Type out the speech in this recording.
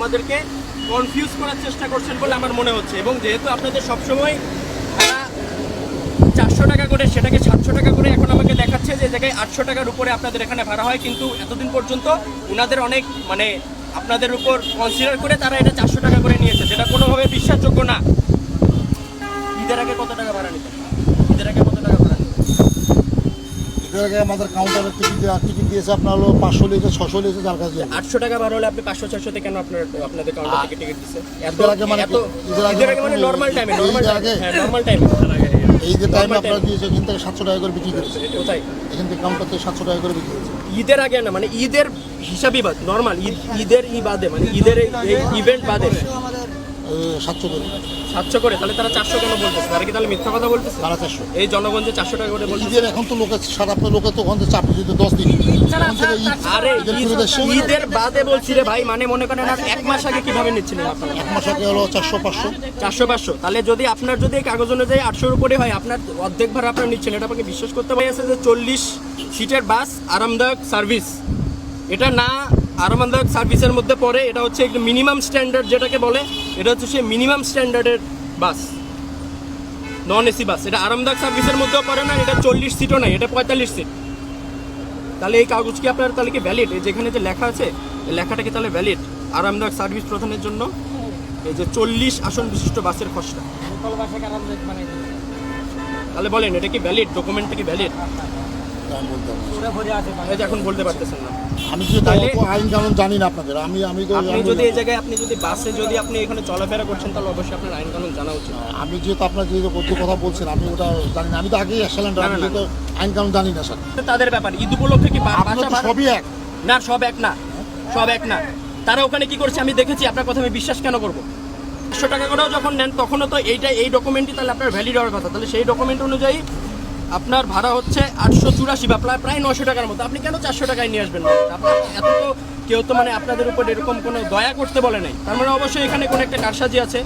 আমাদেরকে কনফিউজ করার চেষ্টা করছেন বলে আমার মনে হচ্ছে। এবং যেহেতু আপনাদের সবসময় 400 টাকা করে সেটাকে 700 টাকা করে এখন আমাকে দেখাচ্ছে যে জায়গায় 800 টাকার উপরে আপনাদের এখানে ভাড়া হয়, কিন্তু এতদিন পর্যন্ত ওনাদের অনেক মানে আপনাদের উপর কনসিডার করে তারা এটা 400 টাকা করে নিয়েছে, যেটা কোনোভাবে বিশ্বাসযোগ্য না। ঈদের আগে কত টাকা ভাড়া নিতেন? ঈদের আগে কত টাকা ভাড়া নিতেন? এর আগে আমাদের কাউন্টারের টিকিট দিয়েছে আপনার হলো 500 লিয়েছে, 600 লিয়েছে, যার কাছে 800 টাকা ভাড়া হলে আপনি 500-600 তে কেন আপনাদের কাউন্টার থেকে টিকিট দিচ্ছে? ঈদের আগে মানে ঈদের আগে মানে নরমাল টাইমে, নরমাল টাইমে, হ্যাঁ নরমাল টাইমে। এই যে টাইমে আপনারা দিয়েছে এখান থেকে 700 টাকা করে বিক্রি করেছে, কোথায়? এখান থেকে কাউন্টার থেকে 700 টাকা করে বিক্রি করেছে। ঈদের আগে না, মানে ঈদের হিসাবই বাদ, নরমাল ঈদের বাদে, মানে ঈদের এই ইভেন্ট বাদে 700 করে। 700 করে, তাহলে তারা 400 কেন বলতেছে? তারা কি তাহলে মিথ্যা কথা বলতেছে? সাড়ে 400 এই জনগণ যে 400 টাকা করে বলতেছে। ঈদের এখন তো লোকের সারা লোকের তো ওখান থেকে চাপ দিতে 10 দিন। আরে ঈদের বাদে বলছি রে ভাই, মানে মনে করেন আর 1 মাস আগে কিভাবে নিচ্ছিলেন আপনারা? 1 মাস আগে হলো 400-500। 400-500, তাহলে যদি আপনার যদি এই কাগজ অনুযায়ী 800-র উপরে হয়, আপনার অর্ধেক ভাড়া আপনারা নিচ্ছেন, এটা আপনাকে বিশ্বাস করতে পারি। আছে যে 40 সিটের বাস আরামদায়ক সার্ভিস, এটা না আরামদায়ক সার্ভিসের মধ্যে পড়ে, এটা হচ্ছে একটু মিনিমাম স্ট্যান্ডার্ড যেটাকে বলে, এটা হচ্ছে সে মিনিমাম স্ট্যান্ডার্ডের বাস, নন এসি বাস। এটা আরামদায়ক সার্ভিসের মধ্যেও পড়ে না, এটা 40 সিটও নাই, এটা 45 সিট। তাহলে এই কাগজ কি আপনার তাহলে কি ভ্যালিড? যেখানে যে লেখা আছে এই লেখাটা কি তাহলে ভ্যালিড? আরামদায়ক সার্ভিস প্রদানের জন্য এই যে 40 আসন বিশিষ্ট বাসের খসড়া, তাহলে বলেন এটা কি ভ্যালিড? ডকুমেন্টটা কি ভ্যালিড? এখন বলতে পারতেছেন না। আমি যে আইন কানুন জানি না আপনাদের, আমি তো আপনি যদি এই জায়গায় আপনি যদি বাসে যদি আপনি এখানে চলাফেরা করছেন, তাহলে অবশ্যই আপনার আইন কানুন জানা উচিত। আমি যেহেতু আপনার যে কথা বলছেন আমি ওটা জানি না, আমি তো আগেই এক্সেলেন্ট, আমি তো আইন কানুন জানি না স্যার। তাদের ব্যাপার ঈদ উপলক্ষে কি আপনার তো সবই এক না? সব এক না, সব এক না। তারা ওখানে কি করছে আমি দেখেছি, আপনার কথা আমি বিশ্বাস কেন করবো? 100 টাকা করেও যখন নেন তখনও তো এই ডকুমেন্টই তাহলে আপনার ভ্যালিড হওয়ার কথা। তাহলে সেই ডকুমেন্ট অনুযায়ী আপনার ভাড়া হচ্ছে 884 বা প্রায় 900 টাকার মতো। আপনি কেন 400 টাকায় নিয়ে আসবেন? আপনার এত তো কেউ তো মানে আপনাদের উপর এরকম কোনো দয়া করতে বলে নাই, তার মানে অবশ্যই এখানে কোনো একটা কারসাজি আছে।